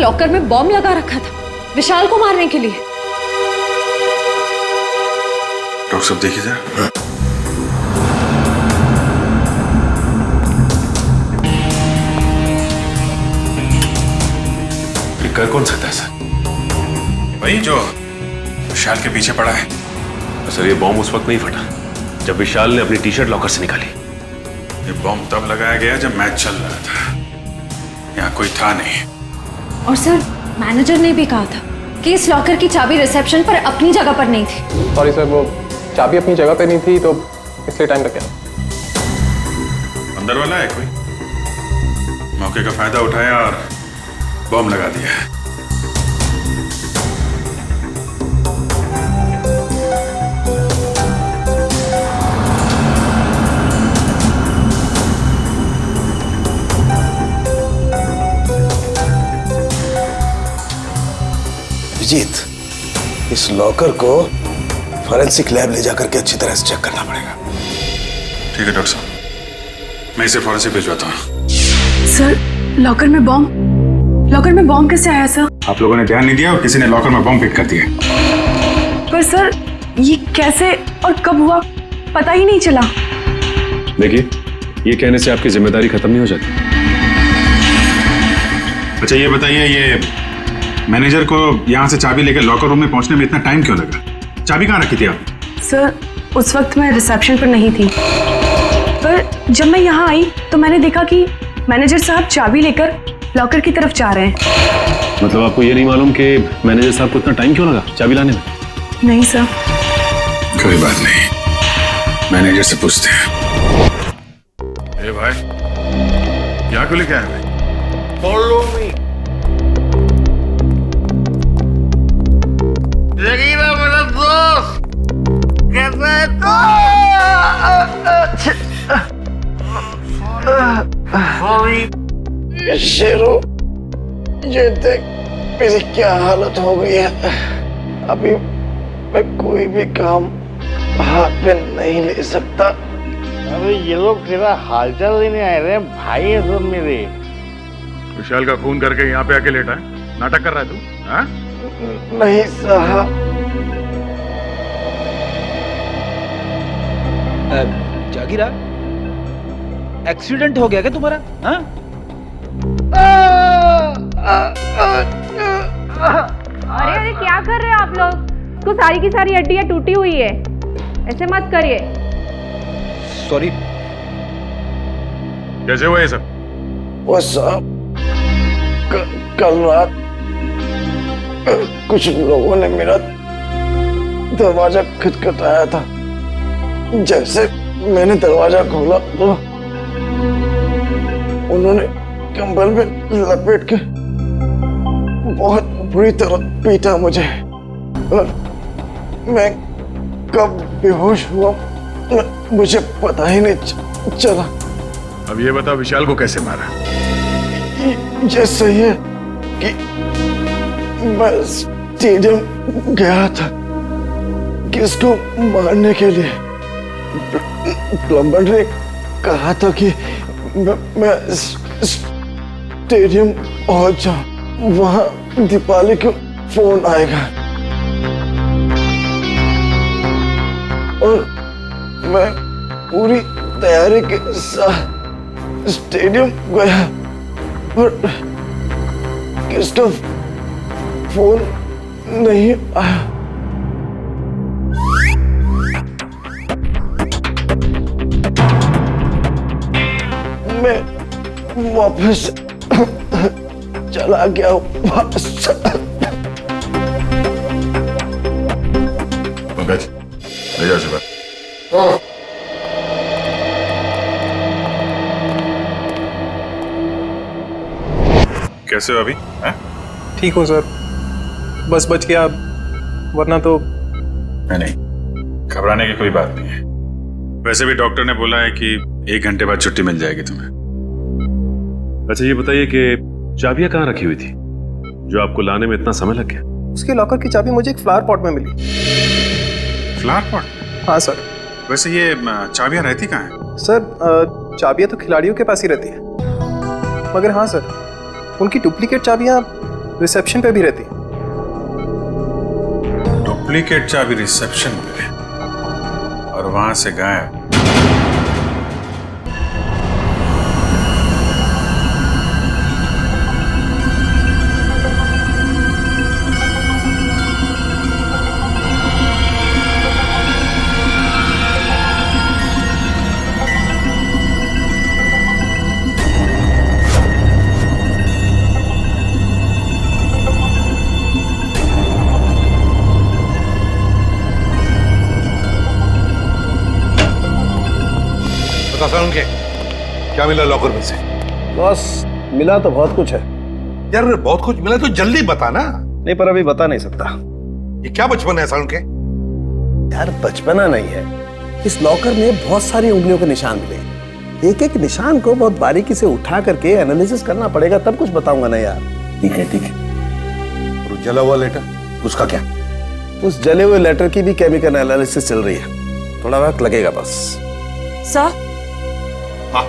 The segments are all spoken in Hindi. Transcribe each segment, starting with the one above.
लॉकर में बॉम्ब लगा रखा था विशाल को मारने के लिए। डॉक्टर साहब देखिए जरा। कर कौन सकता है सर? वही जो विशाल के पीछे पड़ा है। तो सर ये बॉम्ब उस वक्त नहीं फटा जब विशाल ने अपनी टी शर्ट लॉकर से निकाली। ये बॉम्ब तब लगाया गया जब मैच चल रहा था, यहाँ कोई था नहीं। और सर मैनेजर ने भी कहा था कि इस लॉकर की चाबी रिसेप्शन पर अपनी जगह पर नहीं थी। सॉरी सर, वो चाबी अपनी जगह पे नहीं थी तो इसलिए टाइम लग गया। अंदर वाला है कोई, मौके का फायदा उठाया और बॉम्ब लगा दिया। अभिजीत, इस लॉकर को फॉरेंसिक लैब ले जाकर के अच्छी तरह से चेक करना पड़ेगा। ठीक है डॉक्टर साहब, मैं इसे फॉरेंसिक भिजवाता हूँ। सर लॉकर में बॉम्ब कैसे आया सर? आप लोगों ने ध्यान नहीं दिया और किसी ने लॉकर में बॉम्ब फिट कर दिया। पर सर ये कैसे और कब हुआ पता ही नहीं चला। देखिए ये कहने से आपकी जिम्मेदारी खत्म नहीं हो जाती। अच्छा ये बताइए, ये मैनेजर को यहाँ से चाबी लेकर लॉकर रूम में पहुंचने में इतना टाइम क्यों लगा? चाबी कहाँ रखी थी आप? सर उस वक्त मैं रिसेप्शन पर नहीं थी, पर जब मैं यहाँ आई तो मैंने देखा कि मैनेजर साहब चाबी लेकर लॉकर की तरफ जा रहे हैं। मतलब आपको ये नहीं मालूम कि मैनेजर साहब को इतना टाइम क्यों लगा चाबी लाने में? नहीं सर। कोई बात नहीं, मैनेजर से पूछते हैं। ए भाई, यहाँ क्यों लेके आए? Follow me. जगीरा मेरा दोस्त, कैसा है तू? शेरो, ये देख मेरी क्या हालत हो गई है। अभी मैं कोई भी काम हाथ में नहीं ले सकता। अरे ये लोग तेरा हालचाल लेने आए रहे हैं, भाई है सब मेरे। विशाल का खून करके यहाँ पे आके लेटा है, नाटक कर रहा है तू? हाँ? नहीं साहब। जागीरा, एक्सीडेंट हो गया क्या तुम्हारा? हाँ? अरे अरे क्या कर रहे हो आप लोग? तो सारी की सारी हड्डियां टूटी हुई है, ऐसे मत करिए। सॉरी। कैसे हुआ ये सब? वो साहब कल रात कुछ लोगों ने मेरा दरवाजा खटखटाया था। जैसे मैंने दरवाजा खोला तो उन्होंने कंबल में लपेट के बहुत बुरी तरह पीटा मुझे, और मैं कब बेहोश हुआ मुझे पता ही नहीं चला। अब ये बताओ विशाल को कैसे मारा? ये सही है कि मैं स्टेडियम गया था किसको मारने के लिए। प्लम्बर ने कहा था कि मैं स्टेडियम पहुंच जाऊं, वहां दीपाली को फोन आएगा। और मैं पूरी तैयारी के साथ स्टेडियम गया, पर किसका फोन नहीं आया। मैं वापस चला गया पंकज, ले जाओ सुबह। कैसे हो अभी? ठीक हूँ सर, बस बच गया, वरना तो। नहीं, घबराने की कोई बात नहीं है। वैसे भी डॉक्टर ने बोला है कि 1 घंटे बाद छुट्टी मिल जाएगी तुम्हें। अच्छा ये बताइए कि चाबियां कहाँ रखी हुई थी जो आपको लाने में इतना समय लग गया? उसके लॉकर की चाबी मुझे एक फ्लावर पॉट में मिली। Flower pot? हाँ सर। वैसे ये चाबियां रहती कहाँ हैं? सर चाबियां तो खिलाड़ियों के पास ही रहती है, मगर हाँ सर, उनकी डुप्लीकेट चाबियां रिसेप्शन पे भी रहती है। डुप्लीकेट चाबी रिसेप्शन पे और वहां से गायब। उनके क्या मिला लॉकर में से? बॉस मिला तो बहुत कुछ है। यार बहुत कुछ मिला तो जल्दी बता ना। नहीं पर अभी बता नहीं सकता। ये क्या बचपन है साउंड के? यार बचपना नहीं है, इस लॉकर में बहुत सारी उंगलियों के निशान मिले। एक एक निशान को बहुत बारीकी से उठा करके एनालिसिस करना पड़ेगा, तब कुछ बताऊंगा ना यार। ठीक है ठीक है। और जला हुआ लेटर उसका क्या? उस जले हुए लेटर की भी केमिकल एनालिसिस चल रही है, थोड़ा वक्त लगेगा बस। सर हाँ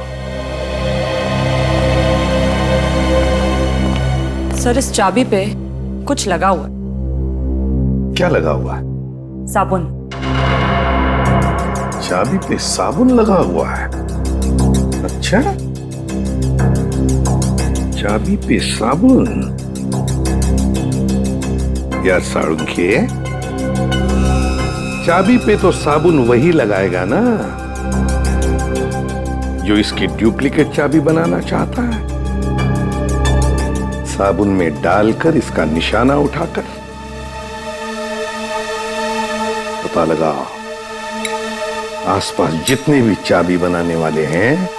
सर, इस चाबी पे कुछ लगा हुआ है। क्या लगा हुआ है? साबुन। चाबी पे साबुन लगा हुआ है? अच्छा, चाबी पे साबुन। यार साळुंखे, चाबी पे तो साबुन वही लगाएगा ना जो इसकी डुप्लीकेट चाबी बनाना चाहता है। साबुन में डालकर इसका निशाना उठाकर पता लगा आसपास जितने भी चाबी बनाने वाले हैं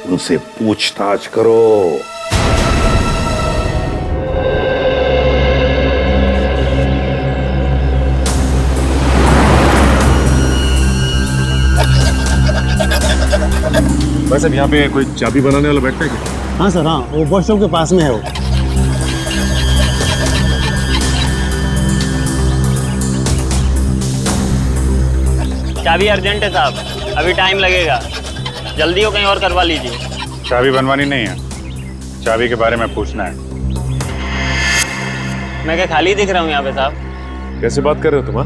उनसे पूछताछ करो। वैसे यहाँ पे कोई चाबी बनाने वाला बैठता है क्या? हाँ सर, हाँ, वो वॉशरूम के पास में है वो। चाबी अर्जेंट है साहब, अभी टाइम लगेगा, जल्दी हो कहीं और करवा लीजिए। चाबी बनवानी नहीं है, चाबी के बारे में पूछना है। मैं क्या खाली दिख रहा हूँ यहाँ पे साहब? कैसे बात कर रहे हो तुम?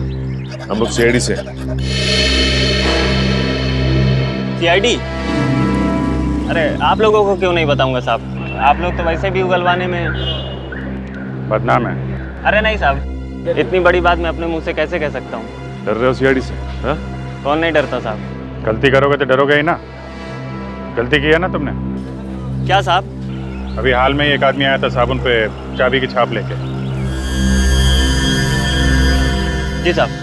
हम लोग सीआईडी से। सीआईडी? अरे आप लोगों को क्यों नहीं बताऊंगा साहब, आप लोग तो वैसे भी उगलवाने में बदनाम है। अरे नहीं साहब, इतनी बड़ी बात मैं अपने मुंह से कैसे कह सकता हूँ? डर रहे हो सीआईडी से? हाँ? कौन नहीं डरता साहब? गलती करोगे तो डरोगे ही ना। गलती की है ना तुमने? क्या साहब? अभी हाल में ही एक आदमी आया था साबुन पे चाबी की छाप लेके। जी साहब।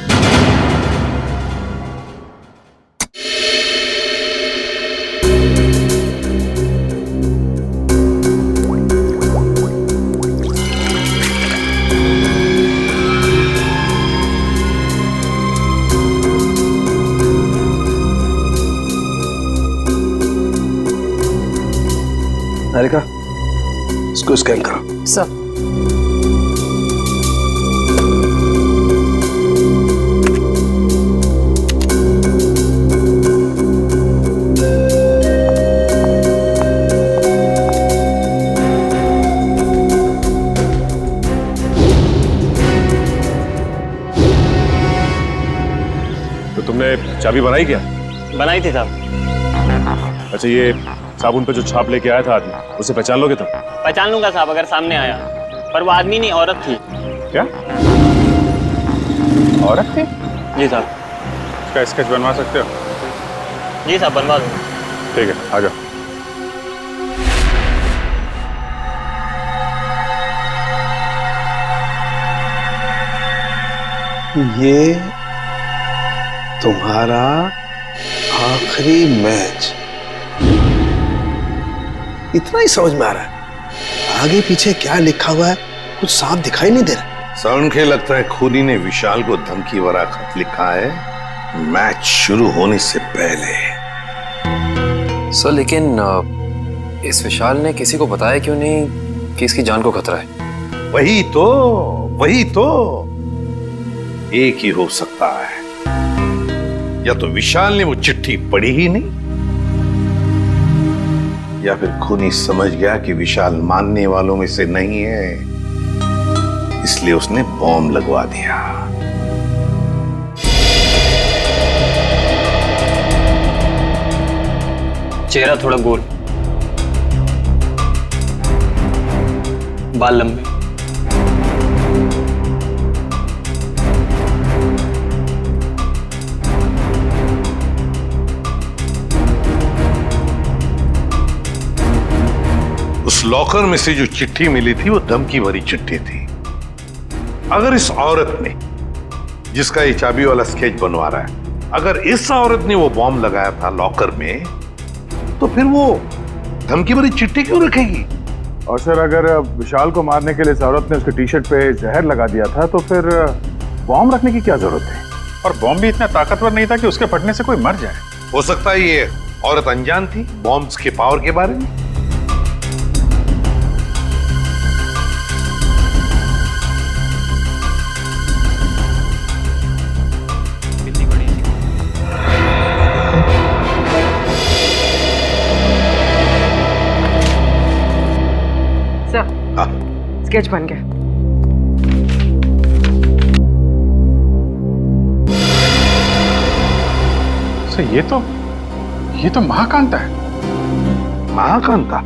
हारिका, इसको स्कैन करो। सर। तो तुमने चाबी बनाई क्या? बनाई थी साहब। अच्छा, ये साबुन पे जो छाप लेके आया था आदमी, उसे पहचान लोगे तुम? पहचान लूंगा साहब अगर सामने आया, पर वो आदमी नहीं औरत थी। क्या औरत थी? जी साहब। इसका स्केच बनवा सकते हो? जी साहब बनवा दो। ठीक है, आ जाओ। ये तुम्हारा आखिरी मैच, इतना ही समझ में आ रहा है। आगे पीछे क्या लिखा हुआ है कुछ साफ दिखाई नहीं दे रहा। साउंड के लगता है खूनी ने विशाल को धमकी भरा खत लिखा है मैच शुरू होने से पहले। सर लेकिन इस विशाल ने किसी को बताया क्यों नहीं कि इसकी जान को खतरा है? वही तो एक ही हो सकता है, या तो विशाल ने वो चिट्ठी पढ़ी ही नहीं, या फिर खूनी समझ गया कि विशाल मानने वालों में से नहीं है इसलिए उसने बॉम्ब लगवा दिया। चेहरा थोड़ा गोल, बाल लंबे, उस लॉकर में से जो चिट्ठी मिली थी वो धमकी भरी चिट्ठी थी। अगर इस औरत ने, जिसका ये चाबी वाला स्केच बनवा रहा है, अगर इस औरत ने वो बॉम्ब लगाया था लॉकर में, तो फिर वो धमकी भरी चिट्ठी क्यों रखेगी? और सर अगर विशाल को मारने के लिए इस औरत ने उसके टी शर्ट पे जहर लगा दिया था तो फिर बॉम्ब रखने की क्या जरूरत है? और बॉम्ब भी इतना ताकतवर नहीं था कि उसके फटने से कोई मर जाए। हो सकता है ये औरत अनजान थी बॉम्ब्स के पावर के बारे में। स्केच बन गया। सर ये तो महाकांता है। महाकांता?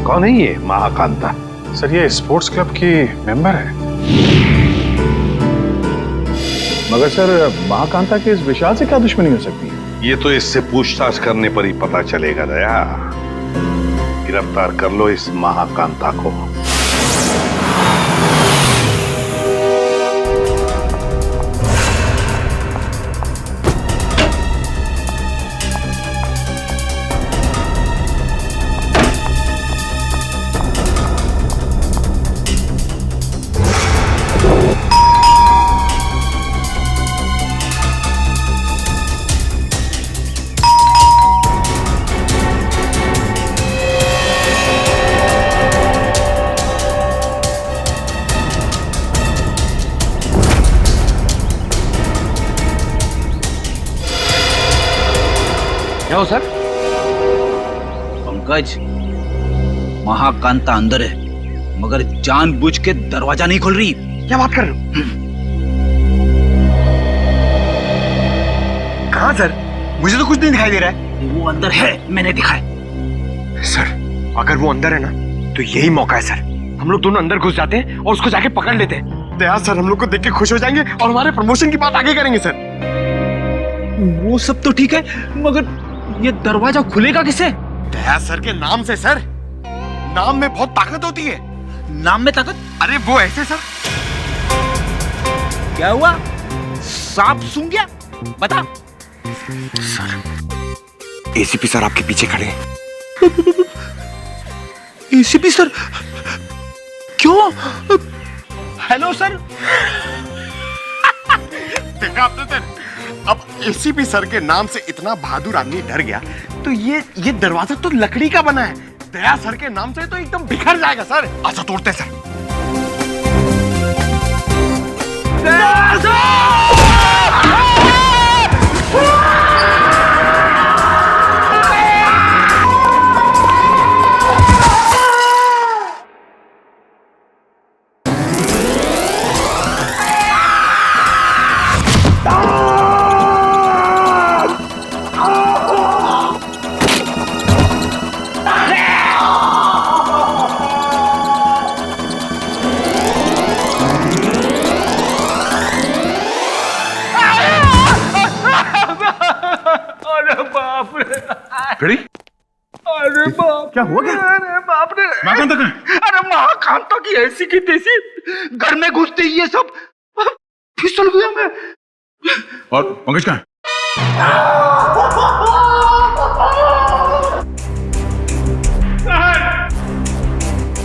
कौन है ये महाकांता? सर ये स्पोर्ट्स क्लब की मेंबर है। मगर सर महाकांता के इस विशाल से क्या दुश्मनी हो सकती है? ये तो इससे पूछताछ करने पर ही पता चलेगा दया। गिरफ्तार कर लो इस महाकांता को। क्या हो सर? पंकज, महाकांता अंदर है मगर जानबूझ के दरवाजा नहीं खोल रही। क्या बात कर रहे हो? कहाँ सर? मुझे तो कुछ नहीं दिखाई दे रहा है। वो अंदर है, मैंने दिखा है। सर अगर वो अंदर है ना तो यही मौका है सर। हम लोग दोनों अंदर घुस जाते हैं और उसको जाके पकड़ लेते हैं। दया सर हम लोग को देख के खुश हो जाएंगे और हमारे प्रमोशन की बात आगे करेंगे सर। वो सब तो ठीक है मगर ये दरवाजा खुलेगा किसे? दया सर के नाम से सर। नाम में बहुत ताकत होती है। नाम में ताकत? अरे वो ऐसे सर। क्या हुआ? सांप सूंघ गया? बता। सर एसीपी सर आपके पीछे खड़े हैं। ACP sir? क्यों? Hello sir. देखा आपने सर, अब एसीपी सर के नाम से इतना बहादुर आदमी डर गया तो ये दरवाजा तो लकड़ी का बना है। दया सर के नाम से तो एकदम बिखर जाएगा सर। अच्छा तोड़ते सर। दया सर! खड़ी? अरे बाप! क्या हुआ क्या? अरे बाप रे! महाकांता कहाँ है? अरे महाकांता की ऐसी की तैसी घर में घुसते ही ये सब फिसल गया मैं। और पंकज कहाँ है?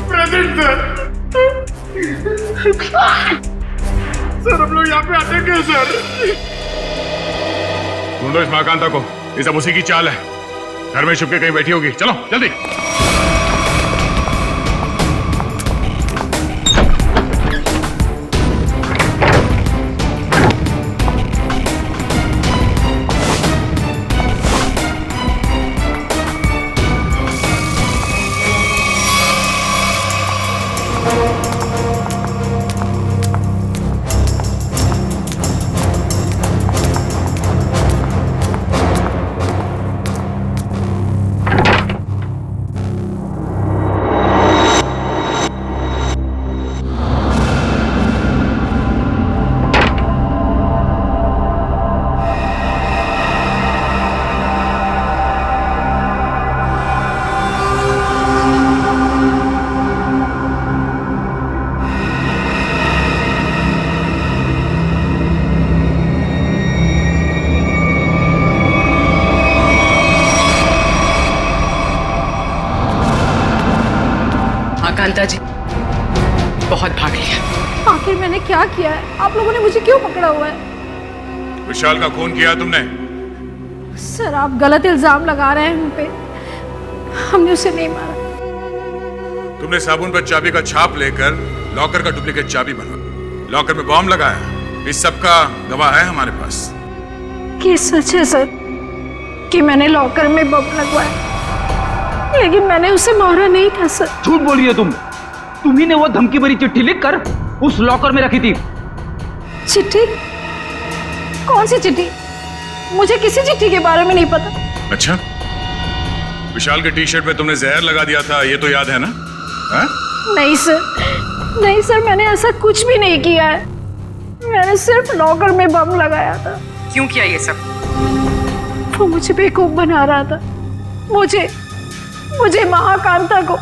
प्रेजेंट सर हम लोग यहाँ पे आते क्या सर? ढूंढो इस महाकांता को। ये सब उसी की चाल है। घर में छुप के कहीं बैठी होगी। चलो जल्दी। कांता जी, बहुत भाग लिया। आखिर मैंने क्या किया है? आप लोगों ने मुझे क्यों पकड़ा हुआ है? विशाल का खून किया तुमने? सर, आप गलत इल्जाम लगा रहे हैं हम पे। हमने उसे नहीं मारा। तुमने साबुन पर चाबी का छाप लेकर लॉकर का डुप्लीकेट चाबी बनवा, लॉकर में बॉम्ब लगाया। इस सब का गवाह है हमारे पास। ये सच है सर कि मैंने लॉकर में बम लगवाया, लेकिन मैंने उसे मारा नहीं था सर। झूठ बोल रही हो तुम। तुम्ही ने वो धमकी भरी चिट्ठी लिखकर उस लॉकर में रखी थी। चिट्ठी? कौन सी चिट्ठी? मुझे किसी चिट्ठी के बारे में नहीं पता। अच्छा, विशाल के टी शर्ट पे तुमने जहर लगा दिया था, ये तो याद है ना? हा? नहीं सर, नहीं सर, मैंने ऐसा कुछ भी नहीं किया है। मैंने सिर्फ लॉकर में बम लगाया था। क्यों किया ये सब? वो मुझे बेवकूफ बना रहा था। मुझे महाकांता को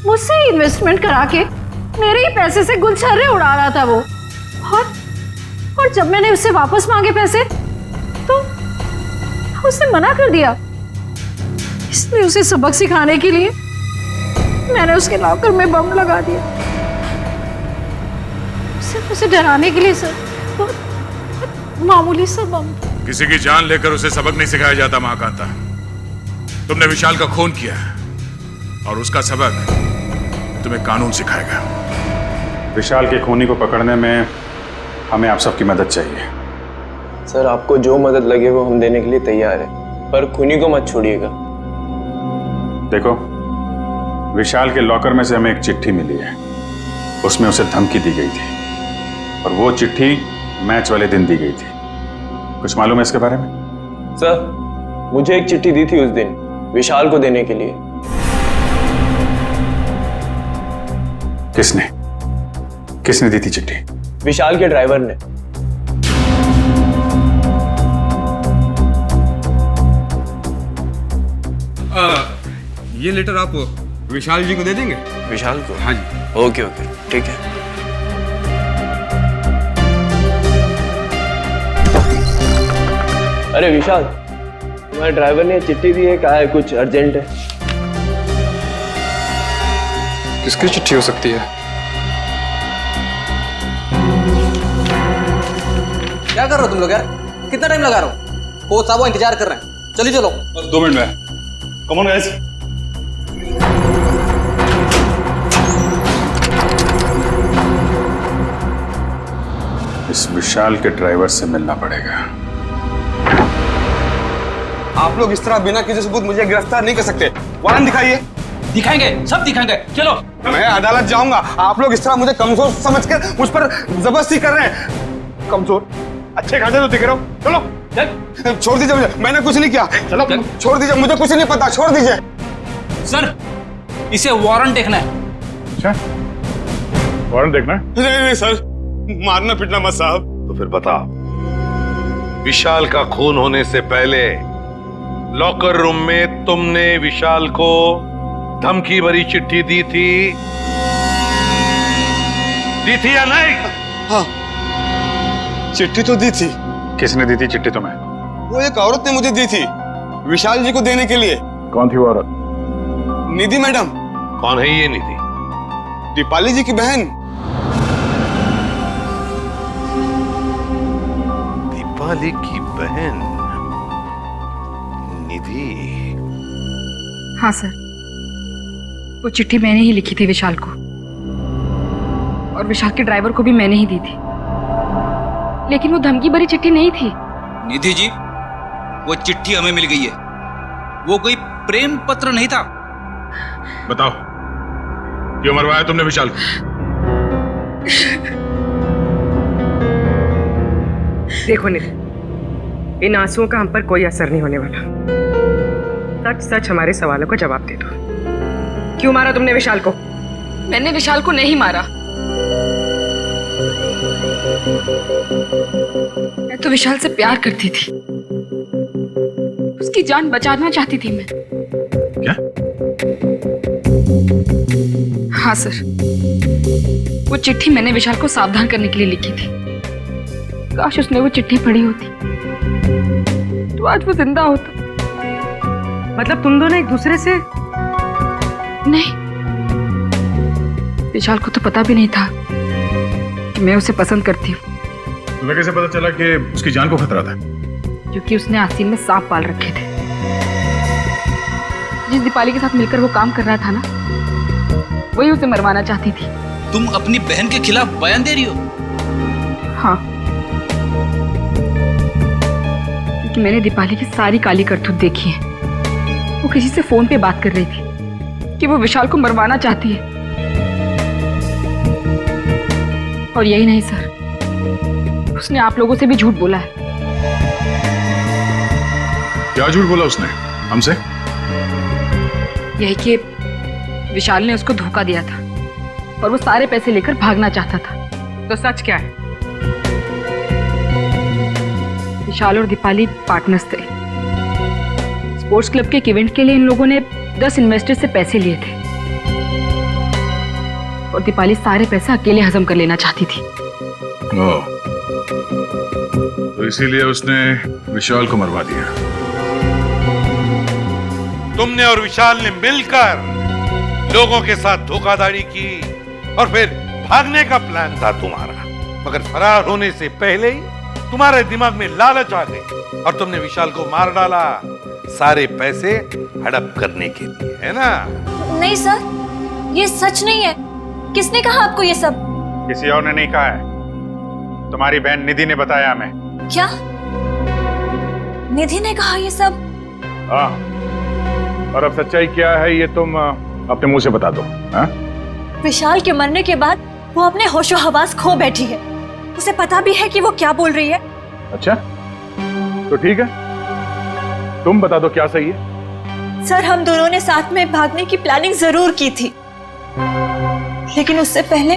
मुझसे इन्वेस्टमेंट करा के मेरे ही पैसे से गुलछर्रे उड़ा रहा था वो। और जब मैंने उससे वापस मांगे पैसे तो उसने मना कर दिया। इसलिए उसे सबक सिखाने के लिए मैंने उसके लॉकर में बम लगा दिया, सिर्फ उसे डराने के लिए सर। मामूली सा बम। किसी की जान लेकर उसे सबक नहीं सिखाया जाता महाकांता। तुमने विशाल का खून किया और उसका सबक तुम्हें कानून सिखाएगा। विशाल के खूनी को पकड़ने में हमें आप सबकी मदद चाहिए। सर, आपको जो मदद लगे वो हम देने के लिए तैयार है, पर खूनी को मत छोड़िएगा। देखो, विशाल के लॉकर में से हमें एक चिट्ठी मिली है। उसमें उसे धमकी दी गई थी और वो चिट्ठी मैच वाले दिन दी गई थी। कुछ मालूम है इसके बारे में? सर, मुझे एक चिट्ठी दी थी उस दिन विशाल को देने के लिए। किसने दी थी चिट्ठी? विशाल के ड्राइवर ने। ये लेटर आप विशाल जी को दे देंगे? विशाल को? हाँ जी। ओके, ठीक है। अरे विशाल, तुम्हारे ड्राइवर ने चिट्ठी दी है, कहा है कुछ अर्जेंट है। किसकी चिट्ठी हो सकती है? क्या कर रहे हो तुम लोग यार? कितना टाइम लगा रहे हो? कोच साहब वो इंतजार कर रहे हैं। चलिए चलो। बस 2 मिनट में। Come on guys. इस विशाल के ड्राइवर से मिलना पड़ेगा। आप लोग इस तरह बिना किसी सबूत मुझे गिरफ्तार नहीं कर सकते। वारंट दिखाइए। दिखाएंगे, सब दिखाएंगे। चलो। मैं अदालत जाऊंगा। आप लोग इस तरह मुझे कमजोर समझकर मुझ पर जबरदस्ती कर रहे हैं। कमजोर? अच्छे खासे तो दिख रहे हो। चलो, छोड़ दीजिए मुझे, मैंने कुछ नहीं किया। चलो, छोड़ दीजिए, मुझे कुछ नहीं पता, छोड़ दीजिए। सर, इसे वारंट देखना है। अच्छा, वारंट देखना है? नहीं सर, मारना पीटना मत साहब। तो फिर बता, विशाल का खून होने से पहले लॉकर रूम में तुमने विशाल को धमकी भरी चिट्ठी दी थी या नहीं? हाँ, चिट्ठी तो दी थी। किसने दी थी चिट्ठी तुम्हें? वो एक औरत ने मुझे दी थी विशाल जी को देने के लिए। कौन थी वो औरत? निधि मैडम। कौन है ये निधि? दीपाली जी की बहन। दीपाली की बहन निधि? हाँ सर, वो चिट्ठी मैंने ही लिखी थी विशाल को, और विशाल के ड्राइवर को भी मैंने ही दी थी। लेकिन वो धमकी भरी चिट्ठी नहीं थी। निधि जी, वो चिट्ठी हमें मिल गई है। वो कोई प्रेम पत्र नहीं था। बताओ, क्यों मरवाया तुमने विशाल को? देखो निधि, इन आंसुओं का हम पर कोई असर नहीं होने वाला। सच सच हमारे सवालों का जवाब दे दो। क्यों मारा तुमने विशाल को? मैंने विशाल को नहीं मारा। मैं तो विशाल से प्यार करती थी, उसकी जान बचाना चाहती थी मैं। क्या? हाँ सर, वो चिट्ठी मैंने विशाल को सावधान करने के लिए लिखी थी। काश उसने वो चिट्ठी पढ़ी होती तो आज वो जिंदा होता। मतलब तुम दोनों एक दूसरे से? नहीं, विशाल को तो पता भी नहीं था कि मैं उसे पसंद करती हूँ, तुम्हें कैसे पता चला कि उसकी जान को खतरा था? क्योंकि उसने आस्तीन में सांप पाल रखे थे। जिस दीपाली के साथ मिलकर वो काम कर रहा था ना, वही उसे मरवाना चाहती थी। तुम अपनी बहन के खिलाफ बयान दे रही हो? हाँ, क्योंकि मैंने दीपाली की सारी काली करतूत देखी है। वो किसी से फोन पे बात कर रही थी कि वो विशाल को मरवाना चाहती है। और यही नहीं सर, उसने आप लोगों से भी झूठ बोला है। क्या झूठ बोला उसने हमसे? यही कि विशाल ने उसको धोखा दिया था और वो सारे पैसे लेकर भागना चाहता था। तो सच क्या है? विशाल और दीपाली पार्टनर्स थे। स्पोर्ट्स क्लब के एक इवेंट के लिए इन लोगों ने 10 इन्वेस्टर से पैसे लिए थे और दीपाली सारे पैसे अकेले हजम कर लेना चाहती थी। तो इसीलिए उसने विशाल को मरवा दिया। तुमने और विशाल ने मिलकर लोगों के साथ धोखाधड़ी की और फिर भागने का प्लान था तुम्हारा, मगर फरार होने से पहले ही तुम्हारे दिमाग में लालच आ गई और तुमने विशाल को मार डाला, सारे पैसे हड़प करने के लिए, है ना? नहीं सर, ये सच नहीं है। किसने कहा आपको ये सब? किसी और ने नहीं कहा है, तुम्हारी बहन निधि ने बताया हमें। क्या? निधि ने कहा ये सब? हाँ, और अब सच्चाई क्या है ये तुम अपने मुंह से बता दो। हाँ? विशाल के मरने के बाद वो अपने होशो हवास खो बैठी है। उसे पता भी है कि वो क्या बोल रही है। अच्छा, तो ठीक है, तुम बता दो क्या सही है। सर, हम दोनों ने साथ में भागने की प्लानिंग जरूर की थी, लेकिन उससे पहले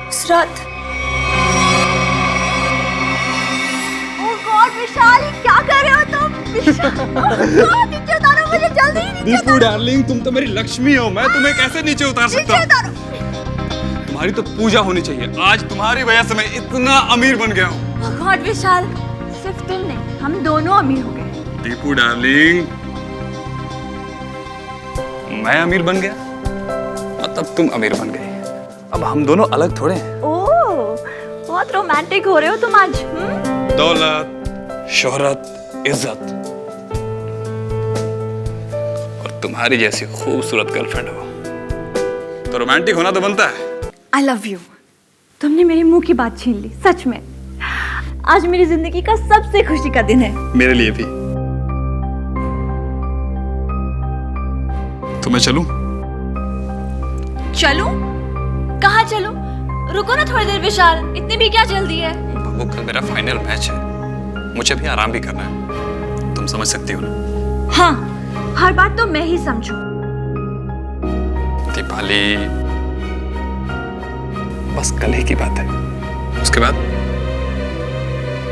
उस रात। ओह गॉड विशाल, क्या कर रहे हो तुम? नीचे उतारो मुझे जल्दी, नीचे दीपू डार्लिंग, तुम तो मेरी लक्ष्मी हो, मैं तुम्हें कैसे नीचे उतार सकता हूँ? तुम्हारी तो पूजा होनी चाहिए। आज तुम्हारी वजह से मैं इतना अमीर बन गया हूँ। ओह गॉड विशाल, सिर्फ तुम नहीं, हम दोनों अमीर हो गए। दीपू डार्लिंग, मैं अमीर बन गया मतलब तुम अमीर बन गई। अब हम दोनों अलग थोड़े हैं। ओह, बहुत रोमांटिक हो रहे हो तुम आज। दौलत, शोहरत, इज्जत और तुम्हारी जैसी खूबसूरत गर्लफ्रेंड हो तो रोमांटिक होना तो बनता है। I love you। तुमने मेरे मुंह की बात छीन ली, सच में। आज मेरी जिंदगी का सबसे खुशी का दिन है। मेरे लिए भी। तो मैं चलूं? चलूं? कहाँ चलूं? रुको ना थोड़ी देर विशाल, इतनी भी क्या जल्दी है? बाबू, कल मेरा फाइनल मैच है, मुझे भी आराम भी करना है, तुम समझ सकती हो ना? हाँ, हर बात तो मैं ही समझूं। दीपाली, बस कल ही की बात है, उसके बाद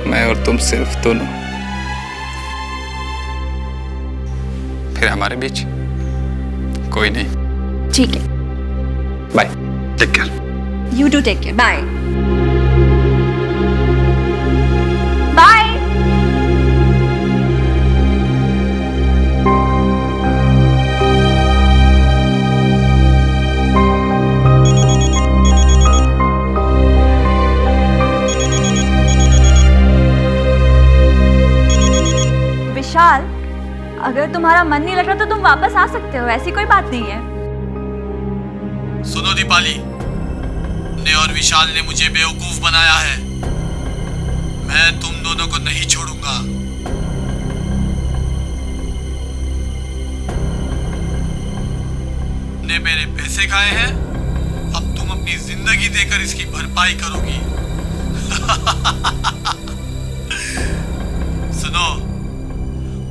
मैं और तुम सिर्फ दोनों, फिर हमारे बीच कोई नहीं। ठीक है, bye, take care. You do take care, bye bye. Vishal, अगर तुम्हारा मन नहीं लग रहा तो तुम वापस आ सकते हो, ऐसी कोई बात नहीं है। सुनो दीपाली, ने और विशाल ने मुझे बेवकूफ बनाया है। मैं तुम दोनों को नहीं छोड़ूंगा। ने मेरे पैसे खाए हैं, अब तुम अपनी जिंदगी देकर इसकी भरपाई करोगी। सुनो,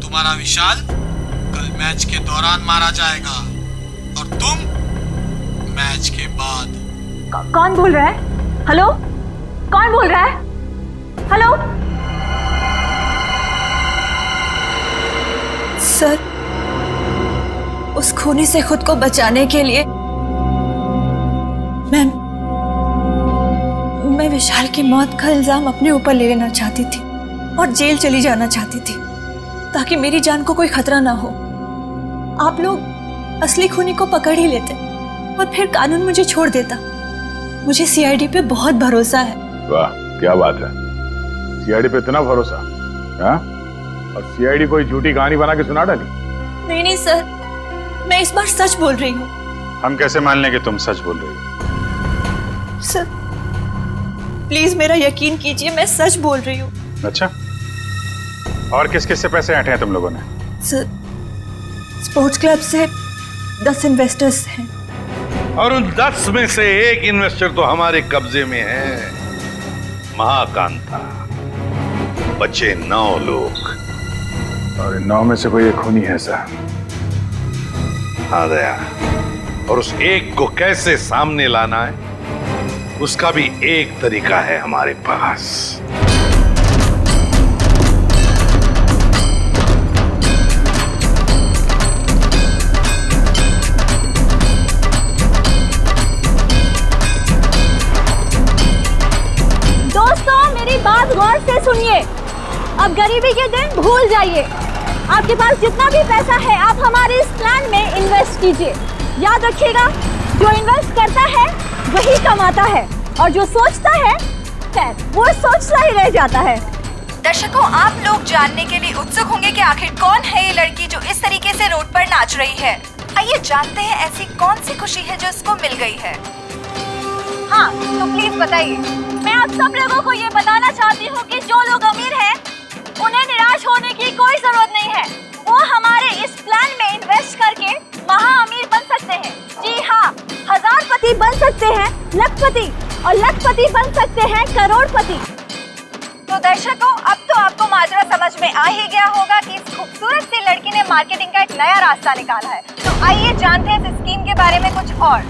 तुम्हारा विशाल कल मैच के दौरान मारा जाएगा और तुम मैच के बाद। कौन बोल रहा है? हेलो, कौन बोल रहा है? हेलो सर, उस खूनी से खुद को बचाने के लिए मैं विशाल की मौत का इल्जाम अपने ऊपर ले लेना चाहती थी और जेल चली जाना चाहती थी ताकि मेरी जान को कोई खतरा ना हो। आप लोग असली खूनी को पकड़ ही लेते और फिर कानून मुझे छोड़ देता। मुझे सीआईडी पे बहुत भरोसा है। वाह, क्या बात है। सीआईडी पे इतना भरोसा? हाँ? और सीआईडी कोई झूठी कहानी बना के सुना डाली? नहीं नहीं सर, मैं इस बार सच बोल रही हूँ। हम कैसे मान लें कि तुम सच बोल रही हो? सर प्लीज मेरा यकीन कीजिए, मैं सच बोल रही हूँ। अच्छा, और किस किस से पैसे ऐंठे हैं तुम लोगों ने? सर स्पोर्ट्स क्लब से 10 इन्वेस्टर्स हैं। और उन 10 में से एक इन्वेस्टर तो हमारे कब्जे में है, महाकांता। बचे 9 लोग। और इन 9 में से कोई एक खूनी है सर? हाँ दया, और उस एक को कैसे सामने लाना है उसका भी एक तरीका है हमारे पास। दोस्तों मेरी बात गौर से सुनिए। अब गरीबी के दिन भूल जाइए। आपके पास जितना भी पैसा है आप हमारे इस प्लान में इन्वेस्ट कीजिए। याद रखिएगा, जो इन्वेस्ट करता है वही कमाता है, और जो सोचता है खैर वो सोचता ही रह जाता है। दर्शकों, आप लोग जानने के लिए उत्सुक होंगे कि आखिर कौन है ये लड़की जो इस तरीके से रोड पर नाच रही है। आइए जानते हैं ऐसी कौन सी खुशी है जो इसको मिल गई है। हाँ तो प्लीज बताइए। मैं आप सब लोगों को ये बताना चाहती हूँ कि जो लोग अमीर हैं उन्हें निराश होने की कोई जरूरत नहीं है। वो हमारे इस प्लान में इन्वेस्ट करके महा अमीर बन सकते हैं। जी हाँ, हजारपति बन सकते हैं लखपति, और लखपति बन सकते हैं करोड़पति। तो दर्शकों, अब तो आपको माजरा समझ में आ ही गया होगा कि इस खूबसूरत सी लड़की ने मार्केटिंग का एक नया रास्ता निकाला है। तो आइए जानते हैं इस स्कीम के बारे में कुछ और।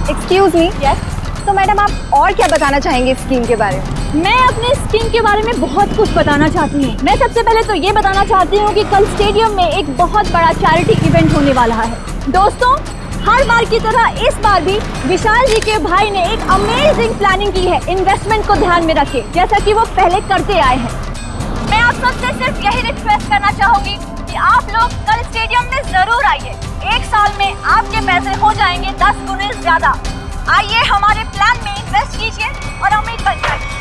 Excuse me. यस, तो मैडम आप और क्या बताना चाहेंगे स्कीम के बारे में? मैं अपने स्कीम के बारे में बहुत कुछ बताना चाहती हूँ। मैं सबसे पहले तो ये बताना चाहती हूँ कि कल स्टेडियम में एक बहुत बड़ा चैरिटी इवेंट होने वाला है। दोस्तों, हर बार की तरह इस बार भी विशाल जी के भाई ने एक अमेजिंग प्लानिंग की है इन्वेस्टमेंट को ध्यान में रखे, जैसा कि वो पहले करते आए हैं। मैं आप सबसे सिर्फ यही रिक्वेस्ट करना चाहूंगी कि आप लोग कल स्टेडियम में जरूर आइए। 1 साल में आपके पैसे हो जाएंगे 10 गुने ज्यादा। आइए हमारे प्लान में इन्वेस्ट कीजिए और अमीर बन जाइए।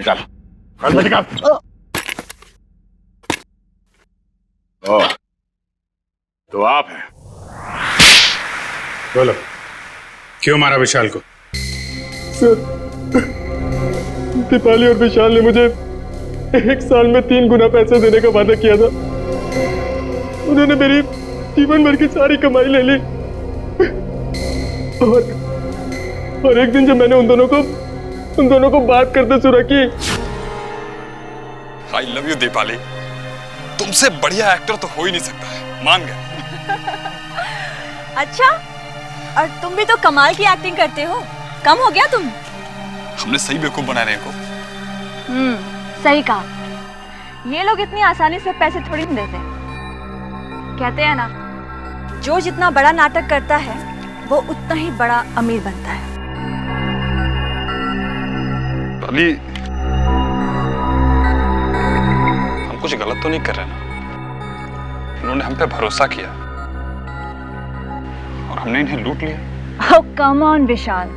निकाल, पैसे निकाल। ओ, तो आप हैं? बोलो, क्यों मारा विशाल को? सर, दीपाली और विशाल ने मुझे 1 साल में 3 गुना पैसे देने का वादा किया था। उन्होंने मेरी जीवन भर की सारी कमाई ले ली। और एक दिन जब मैंने उन दोनों को बात करते सुना कि आई लव यू दीपाली, तुमसे बढ़िया एक्टर तो हो ही नहीं सकता है, मान गए। अच्छा, और तुम भी तो कमाल की एक्टिंग करते हो, कम हो गया तुम? हमने सही बेवकूफ बना रहे को। सही कहा। ये लोग इतनी आसानी से पैसे थोड़ी नहीं देते। कहते हैं ना, जो जितना बड़ा नाटक करता है वो उतना ही बड़ा अमीर बनता है। दीपाली, हम कुछ गलत तो नहीं कर रहे ना? उन्होंने हम पे भरोसा किया और हमने इन्हें लूट लिया। Oh, come on, विशाल।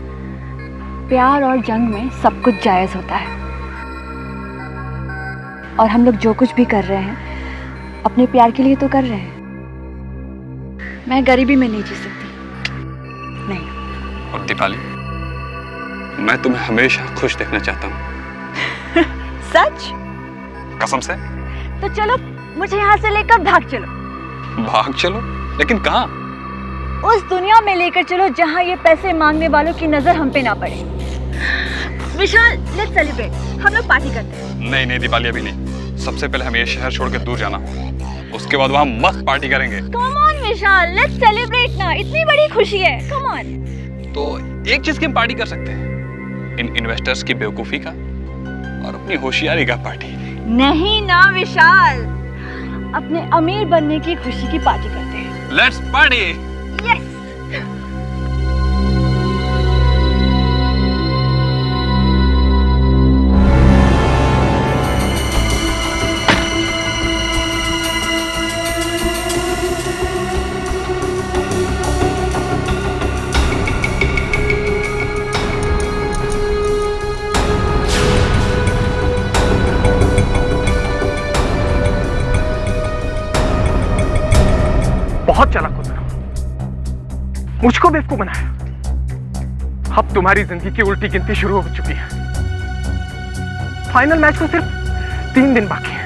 प्यार और जंग में सब कुछ जायज होता है। और हम लोग जो कुछ भी कर रहे हैं अपने प्यार के लिए तो कर रहे हैं। मैं गरीबी में नहीं जी सकती, नहीं। और दीपाली, मैं तुम्हें हमेशा खुश देखना चाहता हूँ। सच? कसम से। तो चलो, मुझे यहाँ से लेकर भाग चलो। भाग चलो? लेकिन कहाँ? उस दुनिया में लेकर चलो जहाँ ये पैसे मांगने वालों की नजर हम पे ना पड़े। विशाल, लेट्स सेलिब्रेट। हम लोग पार्टी करते हैं। नहीं नहीं दीपाली, अभी नहीं। सबसे पहले हमें ये शहर छोड़ के दूर जाना होगा, उसके बाद वहाँ मस्त पार्टी करेंगे। Come on Vishal, let's celebrate ना, इतनी बड़ी खुशी है, कम ऑन। तो एक चीज की हम पार्टी कर सकते हैं, इन इन्वेस्टर्स की बेवकूफी का और अपनी होशियारी का पार्टी। नहीं ना विशाल, अपने अमीर बनने की खुशी की पार्टी करते हैं। Let's party. यस। बहुत चालाक हो तुम, मुझको बेवकूफ बनाया। अब तुम्हारी जिंदगी की उल्टी गिनती शुरू हो चुकी है। फाइनल मैच को सिर्फ 3 दिन बाकी है।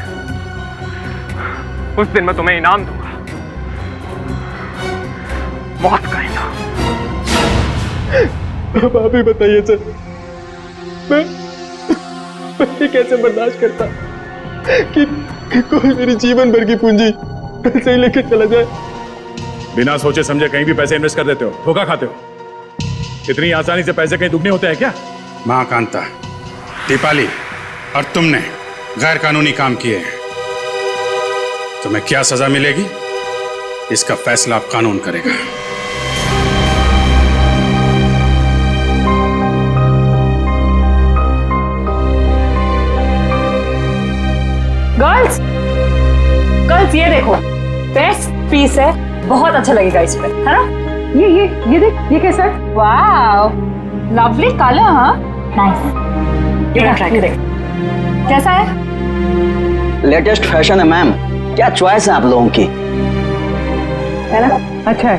उस दिन मैं तुम्हें इनाम दूंगा, मौत का इनाम। अब आप ही बताइए सर, मैं ये कैसे बर्दाश्त करता कि कोई मेरी जीवन भर की पूंजी पैसे ही लेके चला जाए। बिना सोचे समझे कहीं भी पैसे इन्वेस्ट कर देते हो, धोखा खाते हो। इतनी आसानी से पैसे कहीं दुगने होते हैं क्या? मां कांता, दीपाली और तुमने गैर कानूनी काम किए हैं। तुम्हें क्या सजा मिलेगी, इसका फैसला अब कानून करेगा। गर्ल्स ये देखो, बेस्ट पीस है, बहुत अच्छा लगेगा इस पे, है ना? ये देख, ये कैसा है? वाव, लवली कलर। हाँ, नाइस। ये ट्राई देख, कैसा है? लेटेस्ट फैशन है मैम, क्या चॉइस है आप लोगों की, है ना? अच्छा है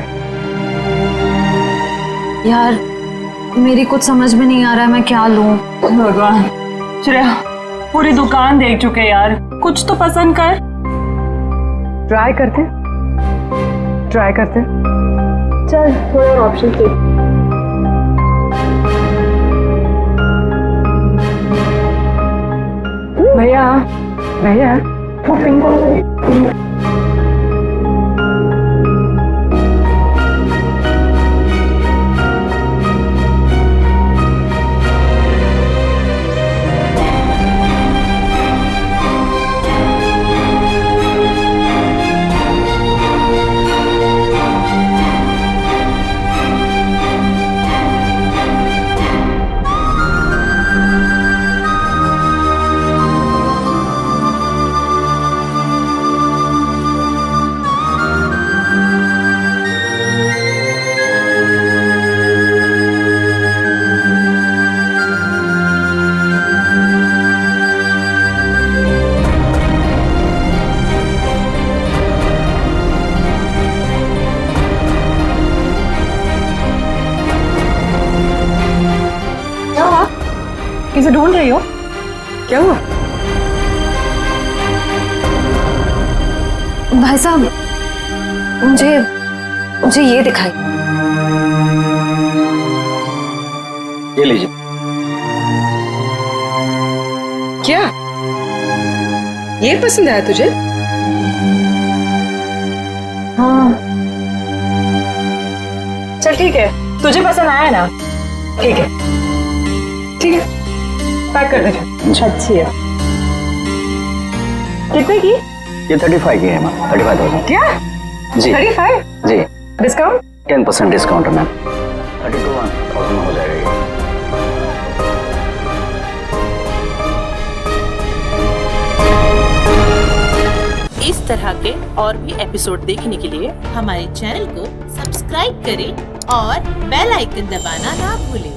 यार, मेरी कुछ समझ में नहीं आ रहा है, मैं क्या लूं। भगवान, श्रेया पूरी दुकान देख चुके यार, कुछ तो पसंद कर। ट्राई करते चल, थोड़े और ऑप्शन दे। भैया वो पिंक मुझे ढूंढ रही हो? क्या हुआ? भाई साहब, मुझे ये दिखाई। ये लीजिए। क्या ये पसंद आया तुझे? हाँ। चल ठीक है, तुझे पसंद आया ना? ठीक है, ठीक है, पैक कर दे। अच्छी है। कितने की? ये 35 की है मैम, 35,000। क्या? जी 35? जी। डिस्काउंट? 10% डिस्काउंट है मैम, 32,000 में हो जाएगा ये। इस तरह के और भी एपिसोड देखने के लिए हमारे चैनल को सब्सक्राइब करें और बेल आइकन दबाना ना भूलें।